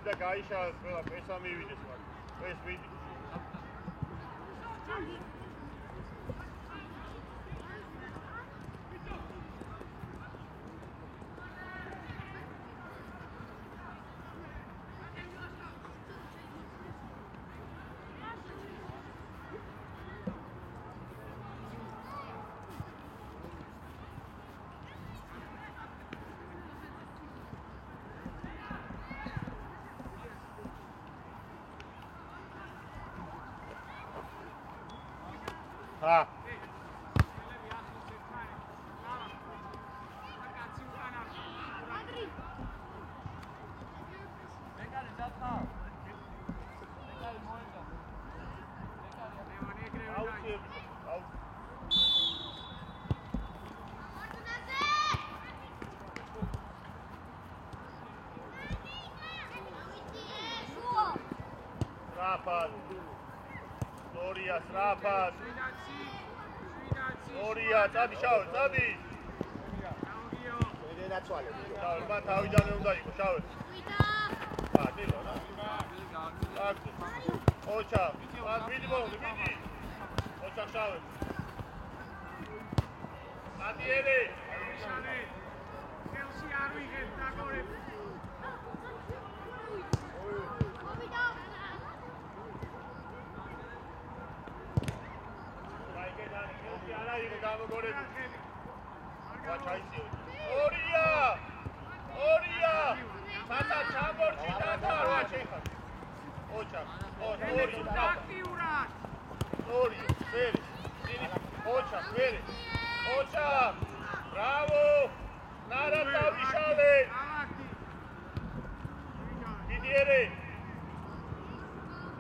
და გაიშალეს ყველა პესა მივიდეს მაგ. ეს ვიდი. Ah. Rapat. Gloria, rapat. Gloria, წადი შავე, წადი. შავე, მან თავიდან უნდა იყო, შავე. დილო, რა. აკი. ოჩა, მიდი მოდი, მიდი. ოჩა შავე. ადიერი. ხელში არ ვიღებ დაგორებ. ორია! ორია! სათა ჩამორჩი დათა რა შეხარ. ოჩა, ორი, აქტიურად. ორი, ფერი. ოჩა, ფერი. ოჩა! ბრავო! ნარა დავიშალე. დიდიერი.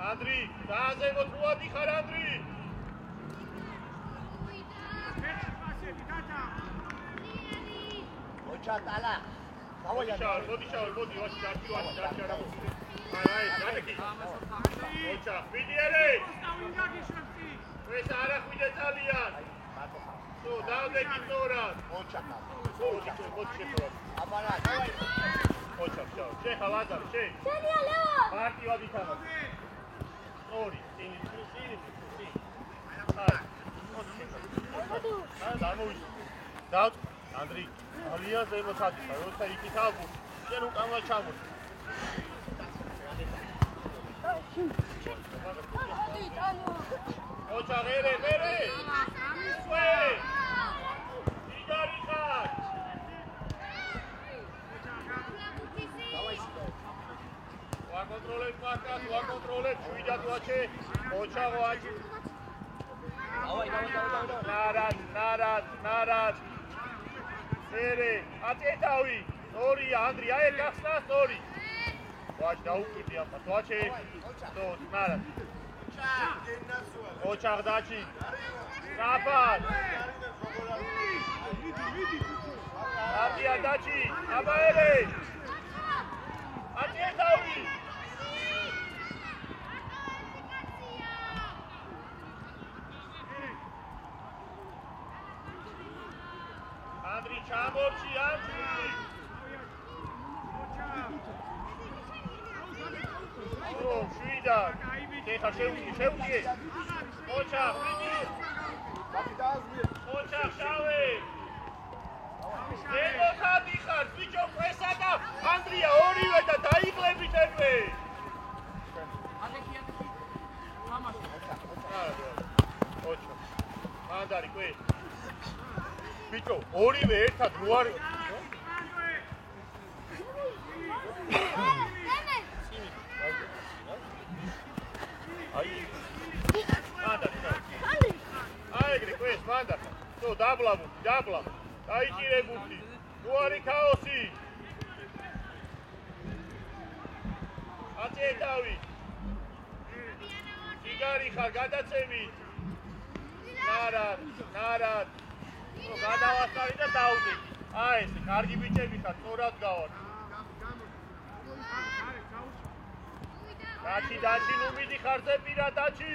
ანდრი, დააზევოთ რუადი ხარ ანდრი. Chatala. Moდი შავ, მოდი, ვაში დაჭირა. აი, დაგეკი. ოჩა, ვიდიერი. ეს არა ხვიდე ძალიან. თუ დავდეკი თორად. ოჩა. მოდი შეხლა. აბარა. ოჩა, შავ. შეხლა ლაზარი, შე. შენია ლეო. მარტივად ითამაშ. ორი, წინი. აი. მოდი. დამოვიდა. დავ ანდრი ძალიან ზემოთ აკითხა, როცა იქით აგურ, შენ უკანა ჩამოდი. ოჩა, ღერე. ამისვე. იგარი ხარ. ვაკონტროლებ პაკას, ვაკონტროლებ, შვიდად ვაჩე. ოჩა ვაჩე. ნარად. Fere, აწეთავი. ორია, ანდრი, აი გახსნას ორი. ვაჩ დაუკვირდი ახლა, ვაჩე. თო, ნარად. ოჩა ღდაჩი. რაფად. აბია დაჩი, აბაერე. აწეთავი. ანდრი ჩამორჩი ანდრი ო შვიდა ხა შევუჭე ოჩა ვიდი ოჩა შავე ემოთადი ხარ ბიჭო ესა და ანდრია ორივე და დაიღლებით ერთვე ოჩა ანდარი კვე ბიჭო, ორივე ერთად რო არ აი აი ეგრე კვეს მანდა თო დაბლა დაიჭირებუთი რო არის ქაოსი აწეთავი იგარი ხარ გადაცემით ნარად გადავასწარი და დავდე. აი ეს კარგი ბიჭები ხარ, სწორად გავარ. დაჩი, ნუ მიდი ხარ ზე პირად, დაჩი.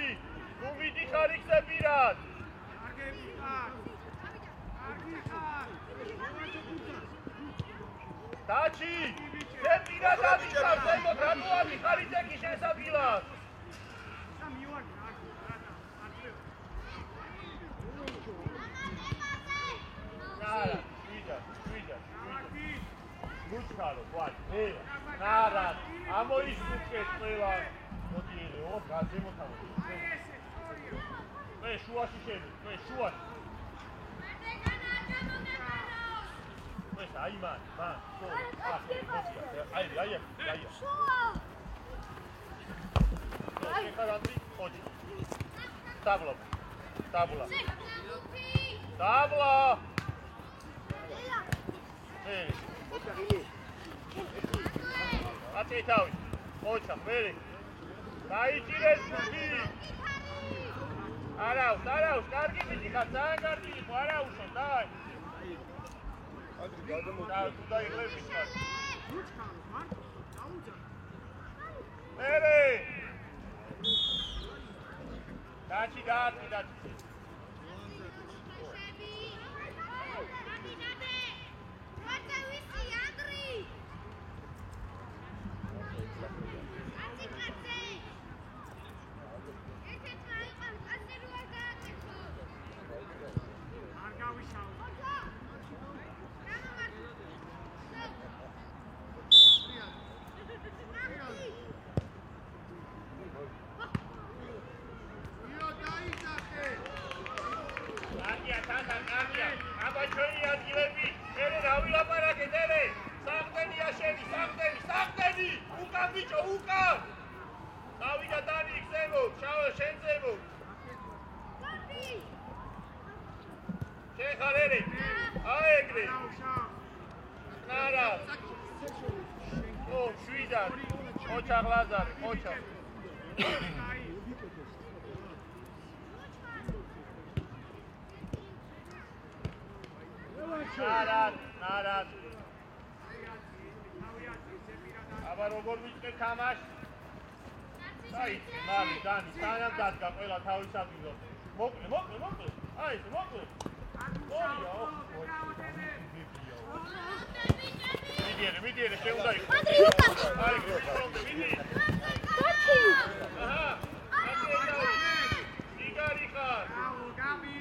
ნუ მიდი ხარ იქზე პირად. დაჩი. ზეპირა დამიჭავს ზემოთ რატო ამიხარ იცექი შესაძლებლად არა გუჩქარო ვარ არა ამოისუქეთ ყველა მოდიელო გაზემოთავო მე შუაში შევიდე მე შუაში ეს აი მან აი შეხარანდი ხოჯი დაბლა ატე თავი ხოჩა მერე დაიჭირეს ფი არაუს კარგი მითი ხარ ძალიან კარგი იყო არაუსო დაი დაიღლების ხარ მერე დაჩი აბა როგორ ვიწყებ თამაშს? დაიწყე, მალე, დანი, სანამ დადგა ყველა თავის ადგილზე. მოკლე. აი ეს მოკლე. ორია, მიდიერი, შეუნდა იყო. აი, მიდი. აჰა. იგარი ხარ. გამი.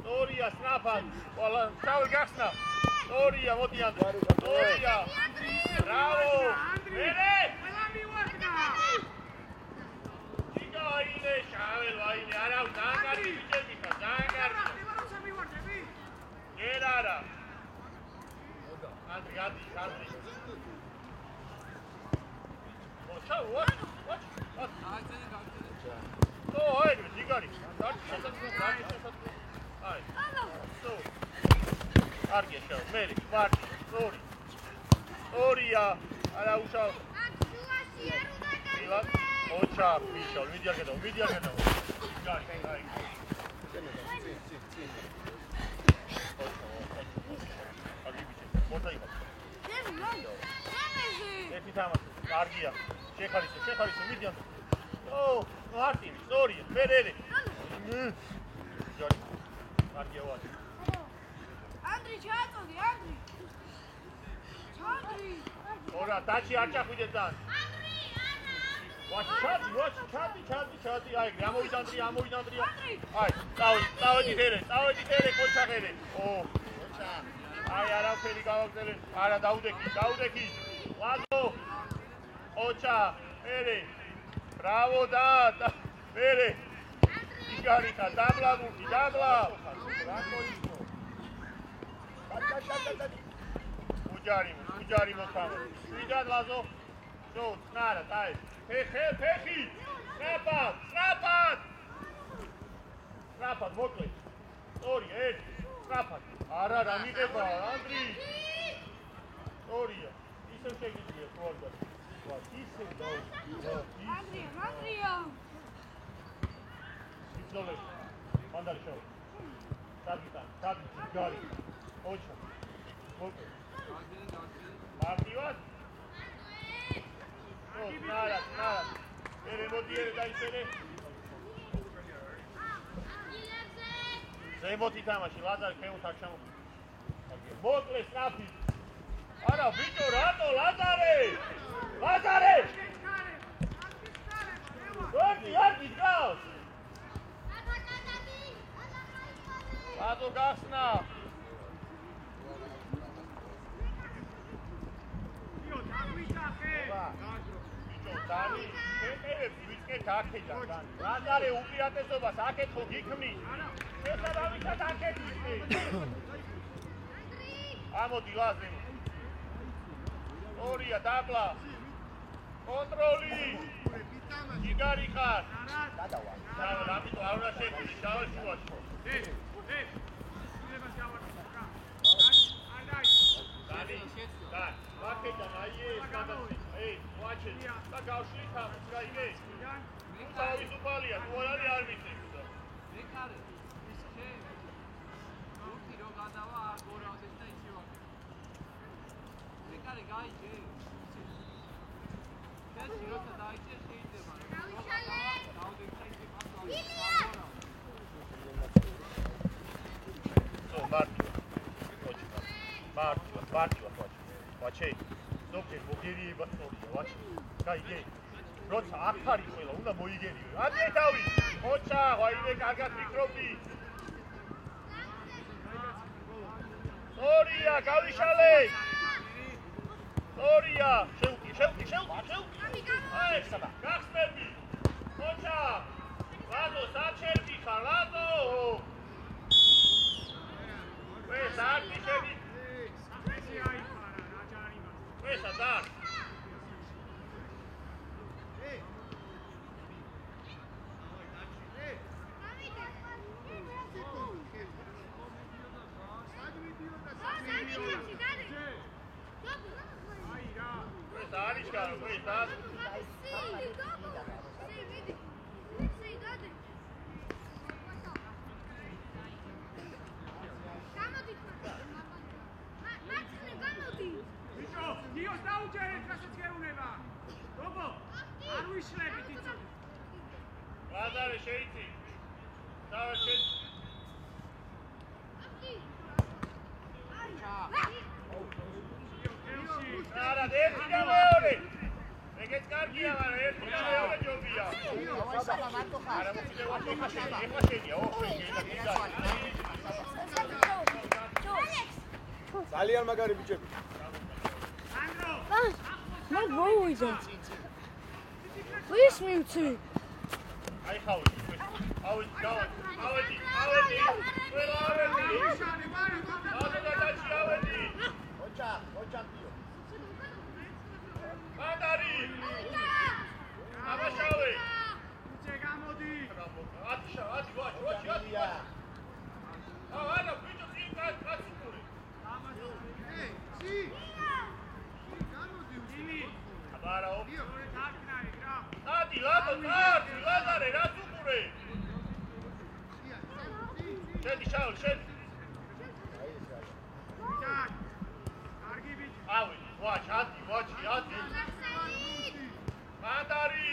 Storia, snapad. Ciao il Gaxna. Storia, modi Andri. Storia. Bravo. Bene. Chica, vaine, Chavel, vaine. Ara, Zangari, Vijay, Zangari. Gerara. Andri. Oh, ciao, what? Oh, hey, Zigari. Ai. So. Arge show. Meri, Mark, Story. Storia. Ara usao. Milan. Ocha, Michel. Media gedao. Zigari, ai. Mota ima. Eti tamas. Argia. Shekharise, Midian. Oh, Martin, Storia. Ferere. Zigari. Argia was. Andri, Ora, dachi archa khudetsan. Chati. Ai, amovida. Ai, tavedi tere, kocha gere. Oh, kocha. Ai, araferi gavagzele. Ara daudeki. Lazo. Kocha, ere. Bravo da. Ere. Igarita, dabla. Ujari motamo. Vidad Lazo. So, nada, dai. Pechi. Snapad, mokle. Storia, snapad. Ara, ramigeba, Andri. Storia. Isem shegidie, proda. Andrea. Izole. Mandari show. Sabita, Gari. Ocha. Okay. Martivas. Oh, nada. Eremodiere dai sene. Zemoti tamashi, Lazar kemu tak chamo. Mokle strafi. Ara, bicho rato, Lazare! Ardi, gaus! Lazo gasna! Bicho, Dani, ვისკე გაქეჯა, Dani. Lazare უპირატესობას აკეთხო გიქმნის. შესაბამისად აკეთებს. ამოდი ლაზემ. ორია დაბლა. კონტროლი. ჯიგარი ხარ. გადავა. ამიტომ არ უნდა შეგვიდი შავ შუაში. ვაკეჯა აიეს გადასწრე. ვაჩე. და გავშლი თავს, გაიგე? თავისუფალია, თუ არ არის არ მიწევს. მეკარე, ის ხე. რუთი რო გადავა არ გორავდეს და ისე ვაკეთე. მეკარე გაიჭე. ეს როცა დაიჭე შეიძლება. დავდექა ისე პასუხი. მარტივად ვაჩე. ზოგჯერ მოგერიება სწორია, ვაჩე. გაიგე? როცა აქ არის ყველა, უნდა მოიგერიო. ადრე თავი. ოჩა, ვაიმე კარგად ფიქრობდი. სწორია, გავიშალე. სწორია, შევკი. აი, საბა. გახსნები. ოჩა. ლაზო, საჩერდი ხარ, ლაზო. საათი შენი. ესე აიფარა, რა ჯარიმა. ესა. Lazare შეიცი. დავაშეთ. არა, ერთი და მეორე. ეგეც კარგია, მაგრამ ერთი და მეორე ჯობია. არა, ეხლა შენია, ძალიან მაგარი ბიჭები. What role is it? Please mute. აი ხავი. ავედი. ოჩა პიო. მანდარი. აბაშავე. უჩე გამოდი. ათი ვაჩი. არა, ბიჭო, წინ კაციკური. სი. აბარაო. Lazare, რა სუპურე. შედი შაულ. კარგი ბიჭი. ავი, ვაჩი. მანდარი.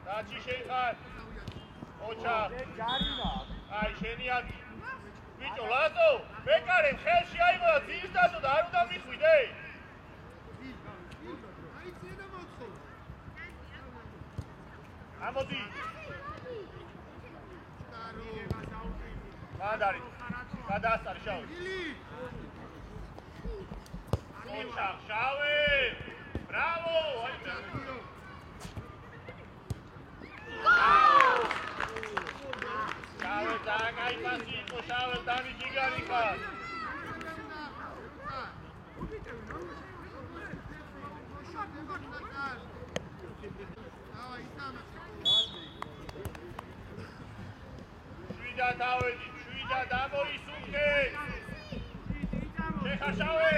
დაჩი შეხარ. ოჩა. ჯარიმა. აი, შენი აგი. ბიჭო, ლაზო, მეკარე ხელში აიმოდა ძის დასო და არ უნდა მიხვიდე. ამოდი. მანდარი. გადაასწარი შავი. ოჩა, შავი. ბრავო! შავი დაგაი პასი იყო, შავი დანი ჯიგარი ხარ. შვიდა დამოისუნგე. შეხაშავე.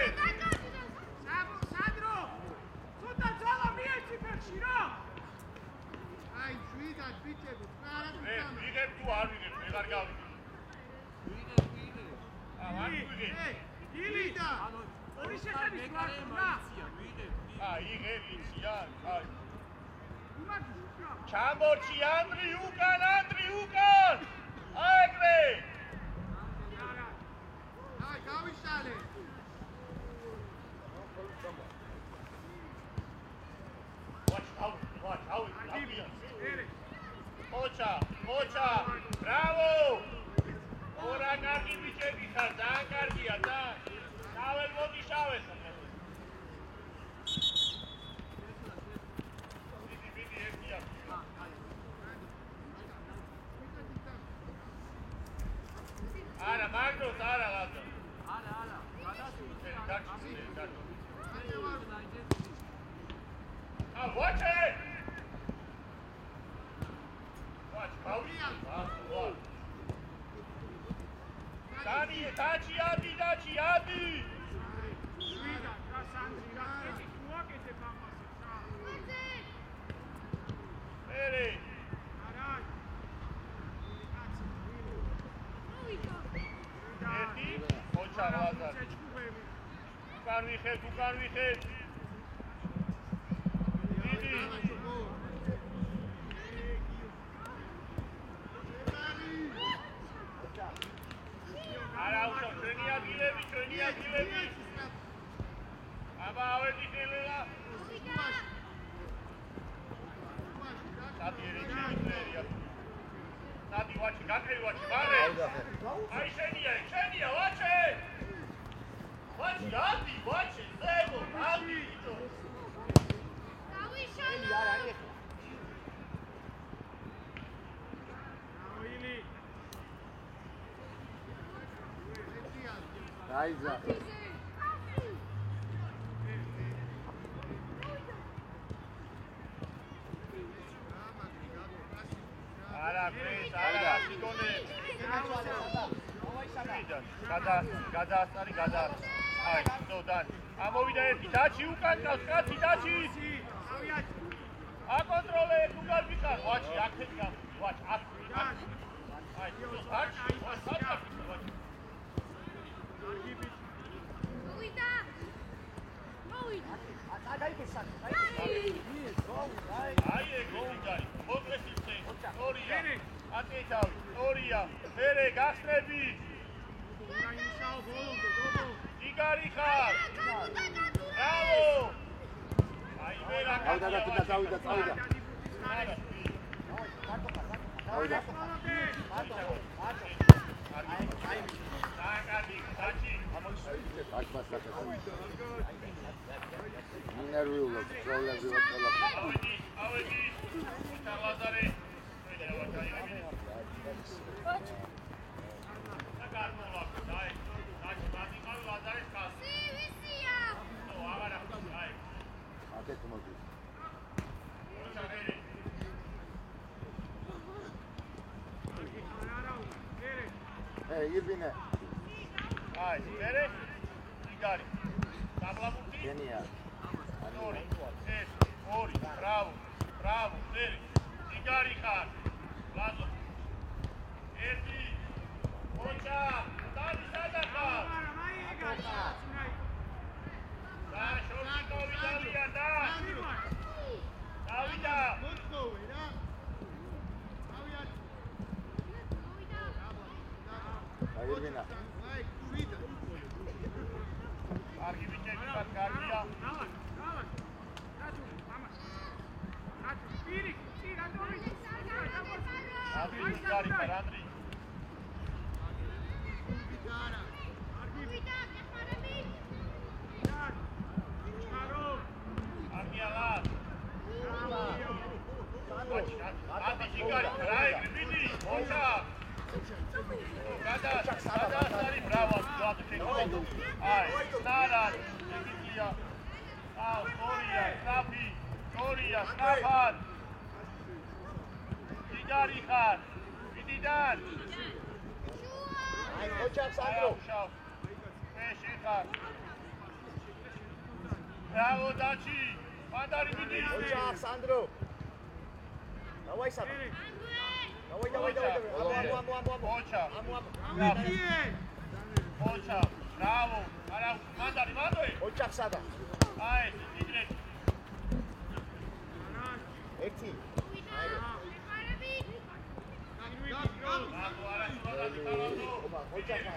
იღებ იცია, აი. ჩამორჩი ანდრი უკან! აიგრე! აი, გავიშალე. Ocha, bravo! Ora კარგი ბიჭები ხარ, ძალიან კარგია და შაվել მოდი შაվել. დიდი ერთია. არა, მაგდოს არა ლაზა. არა. Watch it! Watch, Dani, daci, Adi! Bene! Erti, Ocha, Lazar. Ucan vixet. Didi. Ara ușor, ჩვენი ადგილები. აბა ავედი ხელელა. Sadi erişimlerია. Sadi ვაჩი, გაკრები ვაჩი, მარე. აი შენია, ვაჩი. ვაჩი, ადი, ვაჩი, ზემო, ადი, იტო. დავიშალო. Raiza. Ara, სიგონე. გადაასწარი. აი, დოდან. ამოვიდა ერთი, დაჩი უკან გავს, კაცი, დაჩი. აკონტროლე, თუ გარბიხარ, ვაჩი, აქეთ გამ, ვაჩი, აქ. აი, ვაჩი, ორია, მერე გახსნები. იგარი ხარ. ბრავო. აი მე რა გავიდა. Nervioso, problemi avedi. Lazare. Irvine. Ai, bere? Igari. Tablabuti? Genial. Ori, bravo, bere. Igari xar. Lazo. Erti. Ocha, Dani sada xar. Da, shorti davida, da. Davida. Irvine. Კარგი ბიჭები ხარ, კარგია. Igari xar, Andri. Igari, raigri, vidi, oča. Gadasari, bravo, Vlado Čeković. Aj, Naran, Egitlija. Ao, Sorija, Stafan. Igari xar, vidi dan. Aj, očak Sandro. Peše xar. Bravo, Dači. Pandari, vidi. Očak Sandro. Давай, Саша. Давай. Ocha. Amo. Ocha. Bravo. Ara, mandari, mandoi. ოჯახსადა. Ai, იგრეთ. ერთი. Bravo, ara, შუადადი ხალხო. ოჯახა.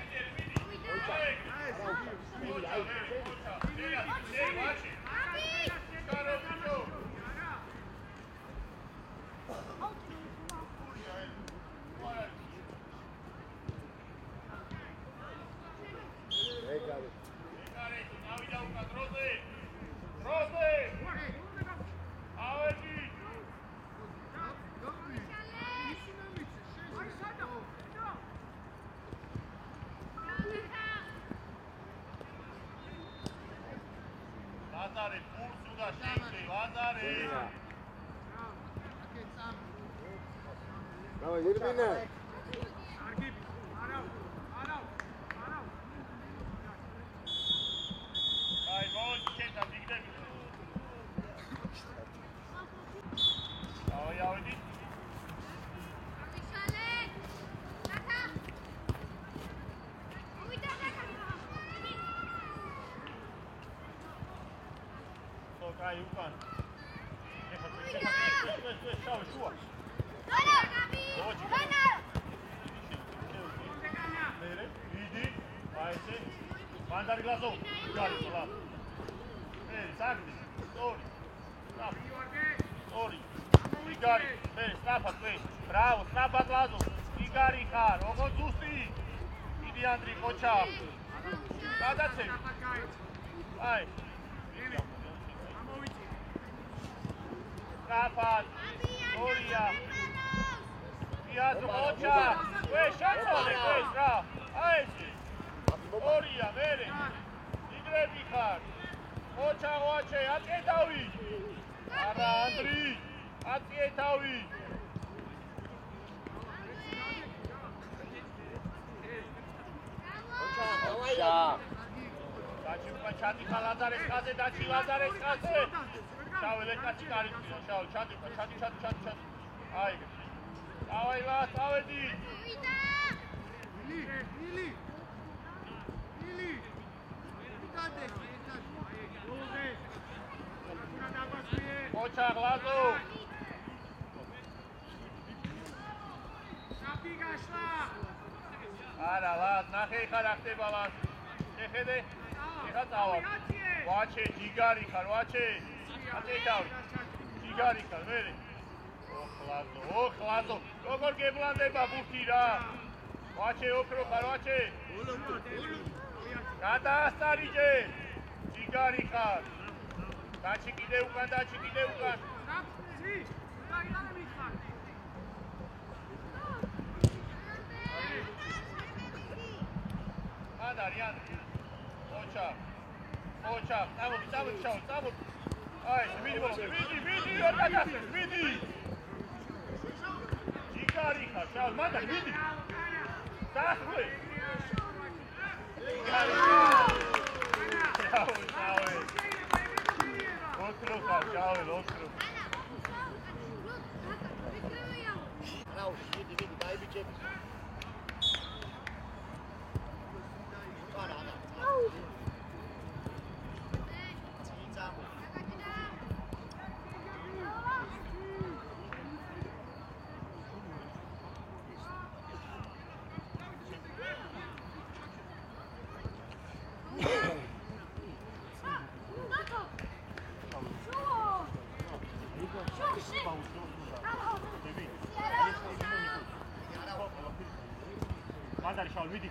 Lazare, pulso da gente, Lazare. Bravo, Irvine. Ai, molti c'entra, digre. Ciao, ciao, vedi? Ai, ukან. ეხლა შავი შუა. მერე, ვიდი, აი ესე. მანდარი გლაზო, გარი ყველა. საგდი, ორი. ორი. იგარი, სტრაფა, ბრავო, სტრაფა გლაზო. იგარი ხარ, როგორ ზუსტი. იდი ანდრი ყოჩა. გადაცემ. აი. Rapat, Gloria, Piazza Mocha, Shantone, Ra, Aesi, Gloria, Mere, Igre Bihar, Mocha Oache, Atietawi, Ara Andri, Atietawi. Mocha, Dachi Pachati Lazare Kaze, Dachi Lazare Kaze. Ciao, le cazzi cari, ciao, chati. Ai. Ciao, la, ciao, di. Lili. Ocha glazo. Ara, la, nahe kharakte balas. Ekhede. Ekha tawa. Vache, jigari khar, vache. ატეთავი ჯიგარი ხარ მერე ახლაზო როგორ გებლანდება ბუთი რა ვაჩე ოქრო ხარ ვაჩე გადაასტარიჯე ჯიგარი ხარ დაჩი კიდე უკან ადარიან ოჩა წამოდი Ai, vidi, orada, vidi. Jigarica, ciao, manda, vidi. Sacque. Ciao. Otro, otro. Bravo, vidi, dai biceps. Guarda. მანდარი შავი მიდი.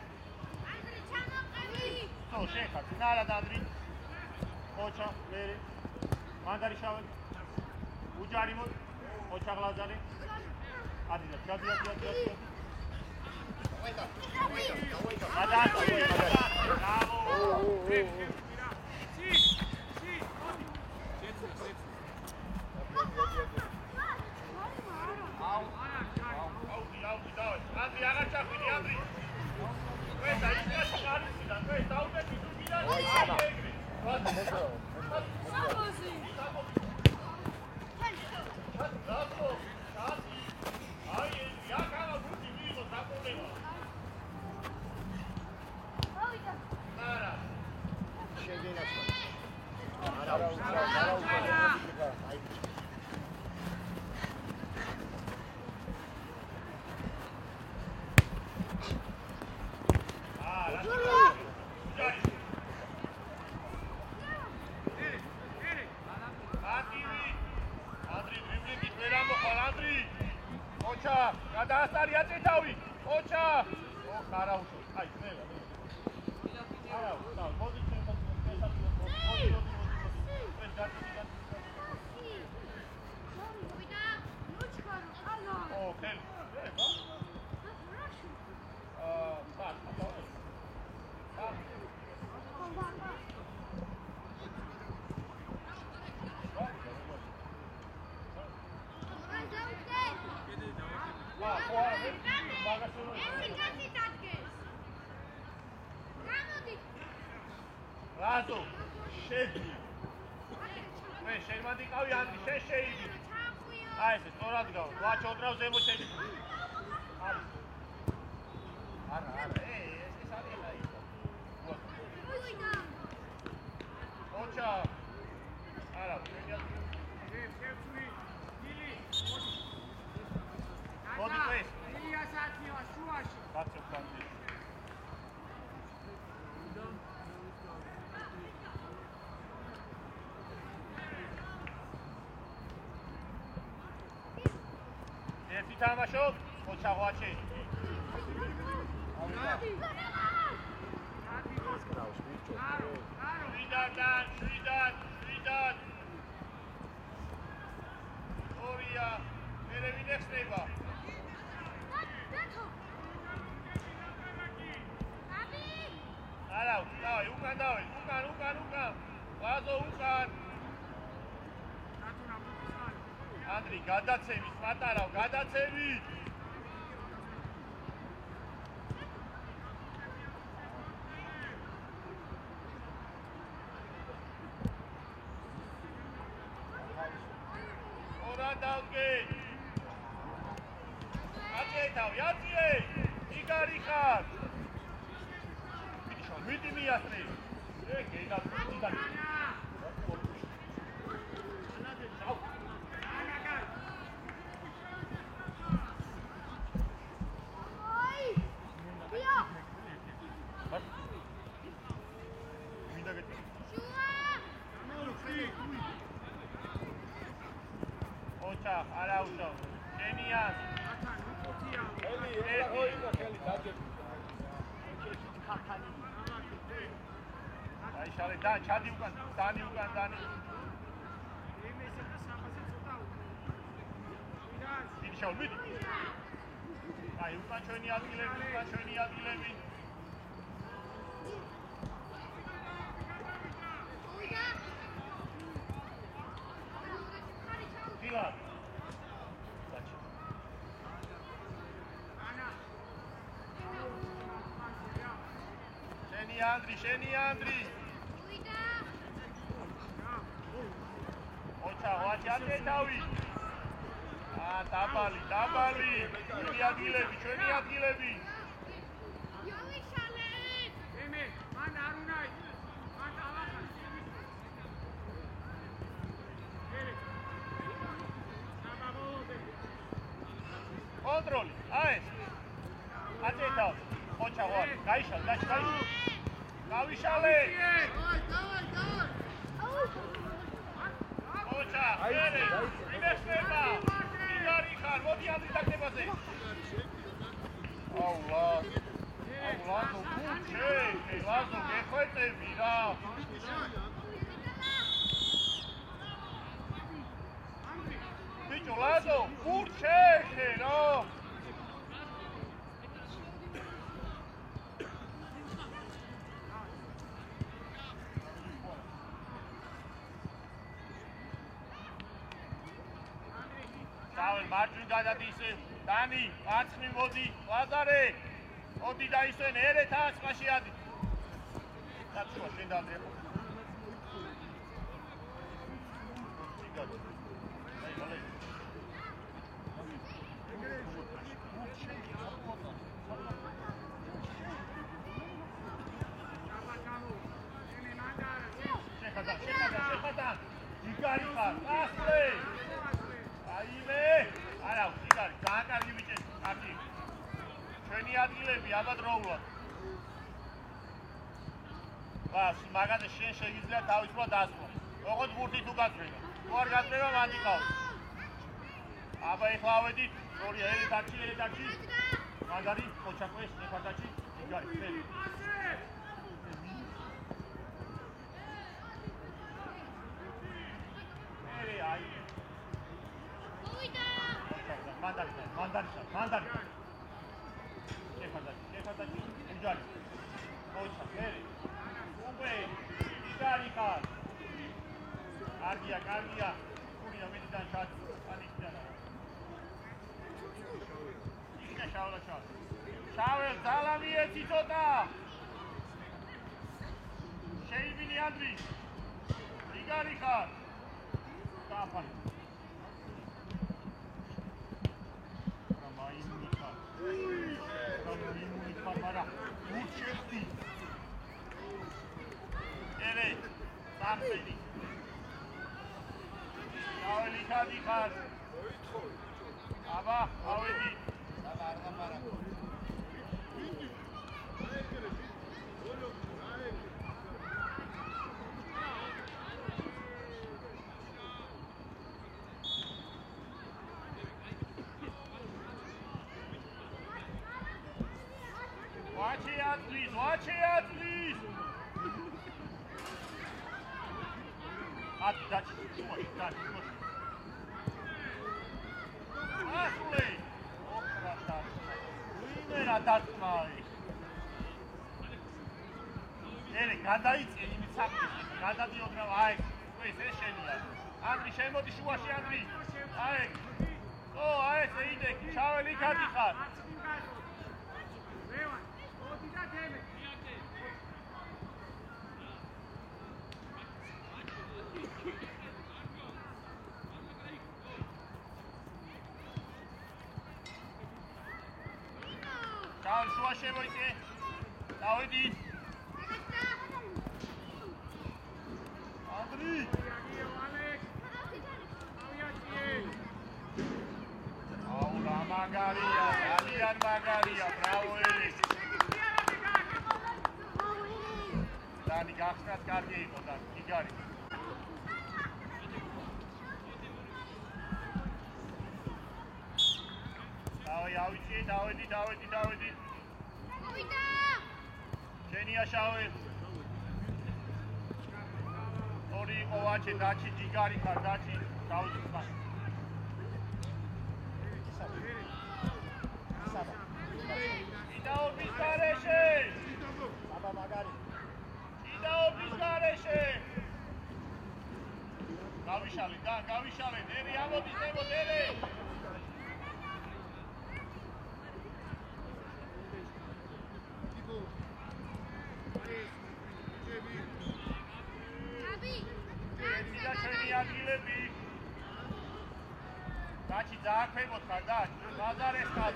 ხო, შეხარ, ნალა დადრი. ოჩა, მერე. მანდარი შავი. უჯარი მო, ოჩა გლაზარი. ადიდა, ჩადია. გადააწყვეტ. ბრავო. Andri, აღარ ჩახვიდი, Andri. და ისეთი ხარისიდან, დაუდები თუგიდან ეგრე. საბოზი. რატო? აი, იაკავა გუთი მიიღო საკურება. ავიდა. არა, Razo, შედი. მე შემადი ყავი ანდრი, შეიდი. აი ეს სწორად გავა. ვაჩოდრავ ზემო შედი. არის. არა, ეს არის აი. მოიდა. ოჩა. არა, შევცვლი. ილი. მოდი ეს. ილიას ათივა შუაში. კაცო კაცი. თამაშო, ოჩა ღვაჩი. შვიდად. ორია, მერე ვინ ეხსნება? არა, დავай, უკან. ვაზო უკან. ანდრი, გადაცემის, პატარავ, გადაცემით. ორა დავკე. აწიე. იგარი ხარ. ვიდი მიასწრე. გედა. არაუშავ. შენიან. აი შალე და ჩადი უკან, დანი. ნიშაულ მიდი. აი უკან ჩვენი ადგილები. დილა. შენი ანდრი. ოჩა, ვაჩი თავი. დაბალი. ჩვენი ადგილები. ემე, მან არ უნაი. მან ალახა. კონტროლი. აი. აწე თავი. ოჩა, ვაჩი, გაიშალ. გავიშალე. დავай. ოჩა, მერე, ვინესება. იგარი ხარ, მოდი ანდრი დაგდებაზე. ლაზო, გუჩე, ლაზო, გეხვეწები რა. ბიჭო, ლაზო, გუჩე, რა. მარჯვნივ გადადისე დანი მარცხნივ მოდი ლაზარე მოდი და ისვენ ერეთ ასყაში ადი კაცო შენ დადრე შეხადა აბა დროულად. ბას, მაგაზე შენ შეგიძლია თავისუფლად დასვა. ოღონდ ბურთი თუ გაწვევა. თუ არ გაწვევა, მანდ იყავს. აბა ეხლა ავედით, ორი ელეთაკი. მაგარი ხოჩაკვეს ნეფატაჩი, იგარი, ხელი. მერე აი. მანდარი. ნეფატაჩი, იგარი. ხოჩა, მერე. უკვე, იგარი ხარ. კარგია. კურია მედიდან ჩადი, ანიქიდან. იქნა შაველა. შაվել, ძალამიეთი ცოტა. შეიბინი ანდრი. იგარი ხარ. კაფანი. მარა. უჩესტი. ერე, სამწელი. აველი ხარ. აბა, ავედი. Watch it, please. That's Ashley. that's my. Ere, გადაიწე იმით საფრთხეში. გადადიოდ რა, აი, ეს შენია. ანდრი, შემოდი შუაში, ანდრი. აი. ო, აი, ეს იდექი, ჩაველი გადიხარ. შუა შემოიწე. დავიდი. ანდრი. აულა მაგარია, ძალიან მაგარია, ბრავო ელი. დანი გახსნათ კარგი იყო და იგარი. ავიცი, დავიდი. შენია შავე. ორი იყო ვაჩე, დაჩი ჯიგარი ხარ, დაჩი, დავიდი ხარ. იდაობის გარეშე. აბა მაგარი. იდაობის გარეშე. გავიშალე, ერი ამოდის, ერი. Daci, zakręt odkaz, dać, Lazarek skaz.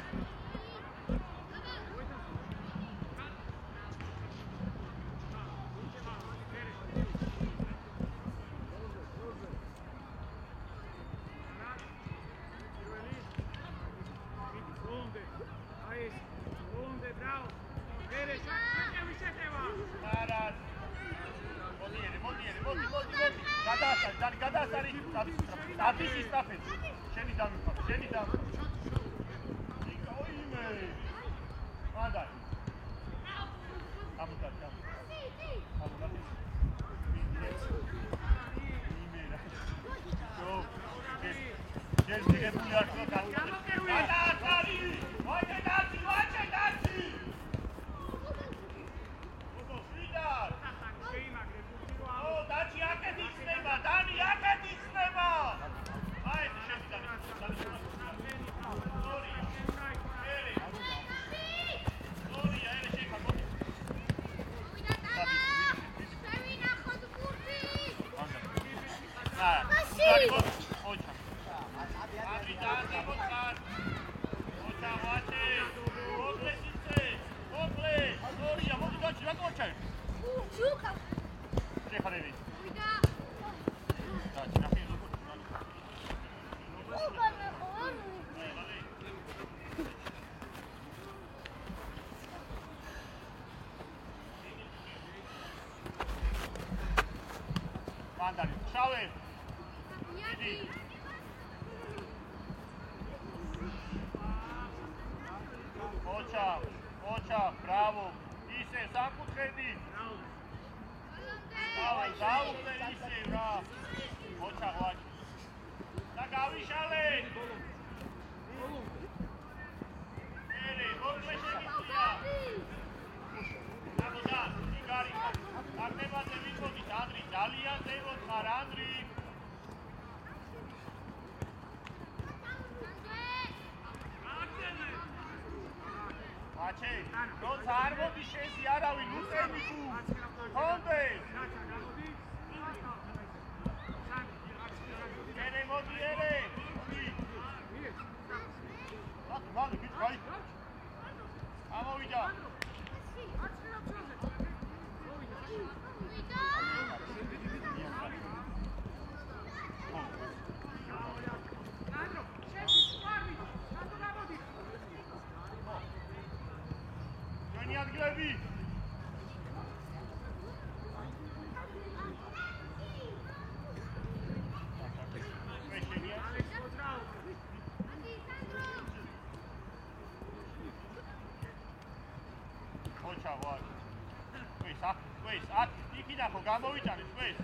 მიდი. ოჩა, ბრავო. ისე საკუთხედი. დაუხდე ისე რა. ოჩა ღვაჭი. და გავიშალე. ელე, მოკლე შეგიძლია. ამოდა, იგარი. აკნებაზე ვიწოდით, ანდრი, ძალიან ზემოთ ხარ, ანდრი. აჩე, როცა არ მოდი შენსი არავინ უწევი თუ ხონდე. ელე მოდი, ელე. მალე გიჩქაი. ამოვიდა. ჩვენი ადგილები. ყვეს, აქ იქიდან ხო გამოვიჭარეთ, ყვეს.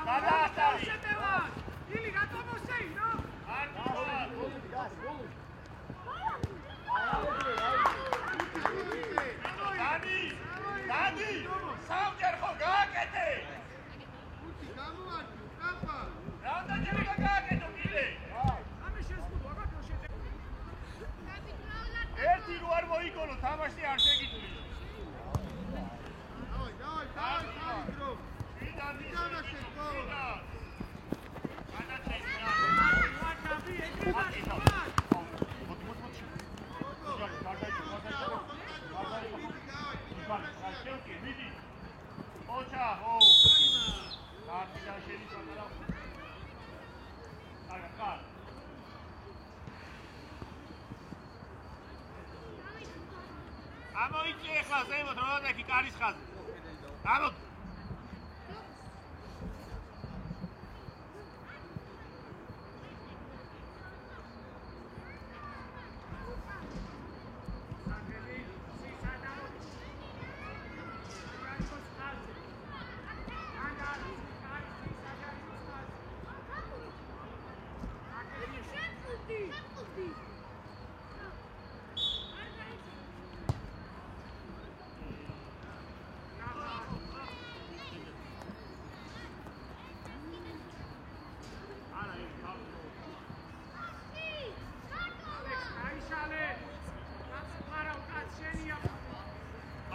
გადაასწარი. ილი რატომ მოსეინო? არ გიყვარ. დადი, სამჯერ ხო გააკეთე? უთი გამოარდი, კაფა. რამდენჯერ გააკეთო კიდე? ერთი რო არ მოიგონო, თამაში არ შეგიძლია. დავай, დრო. ვიდან ისე გო. გადაჭერე რა. ვაჭაბი, ეგრე მოდი. მიდი. ოჩა, ო. კარტიდან შეიძლება. კარ. ამოიწე ახლა ზემოთ როდექი კარის ხაზი. ამოდ.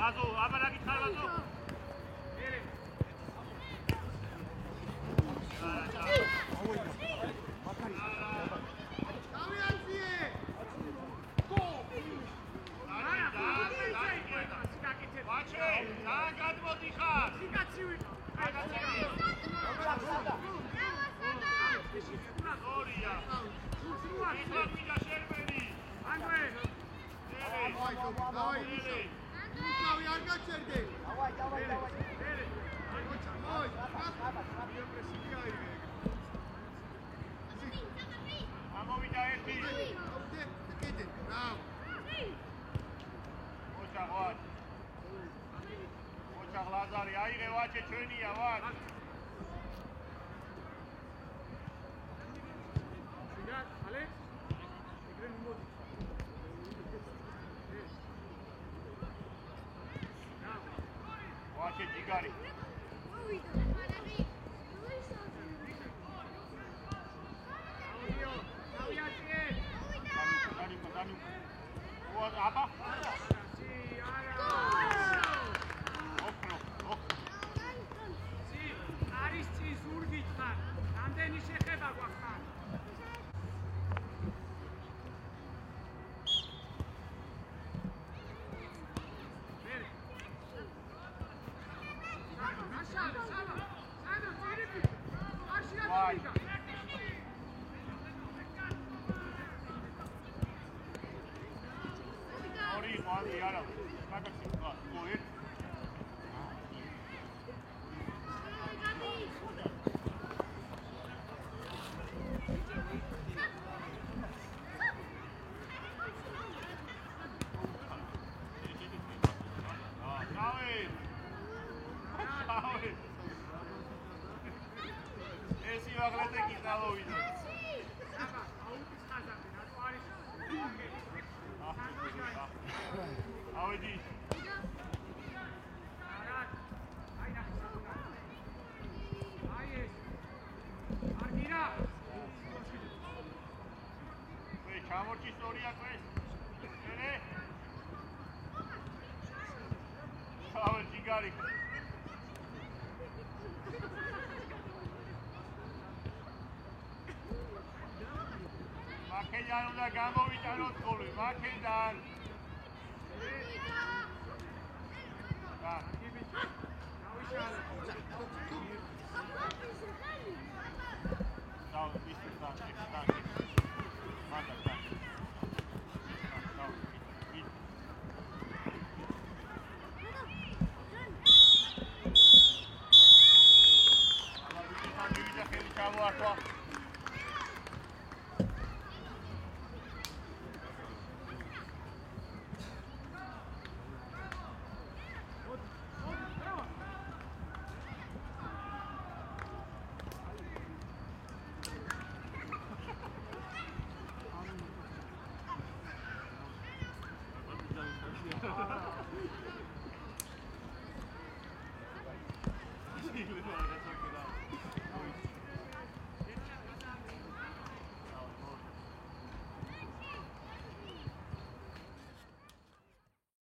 ბაზო, აბა რა გითხარ ბაზო? ერე. დავიაზიე. ვაჩე, და გადმოდი ხარ. სიკაცივი. ორია. ეხლა მინდა შერბენი. ანდრე. დავაი. ისავი არ გაჩერდე. დავაი. ერე. მოი. პრესინგი აიღე. ამოვიდა ერთი. კიდე, რა. ოჩა ღვაწ. ოჩა ლაზარი, აიღე ვაჩე ჩვენია ვაჩ. სიგა, ალე. ეგრე მიმოდი. ვაჩე ჯიგარი. აბა. არის წი ზურგით ხარ. რამდენი შეხება გვაქვს ხარ? დავით. დავით. ეს იმაღლეთე კი წავოვიდა. აბა, აუდის ხაზები, რატო არის? ავედი. არა. აი რა. აი ეს. არგირა. ვე, ჩამორჩი ისტორია ყვეს. ე? ავე ჯიგარი. მაკედან უნდა გამოვიტანოთ გოლი, მაკედან. და დაუ ისე და მანდა და ჩამოართვა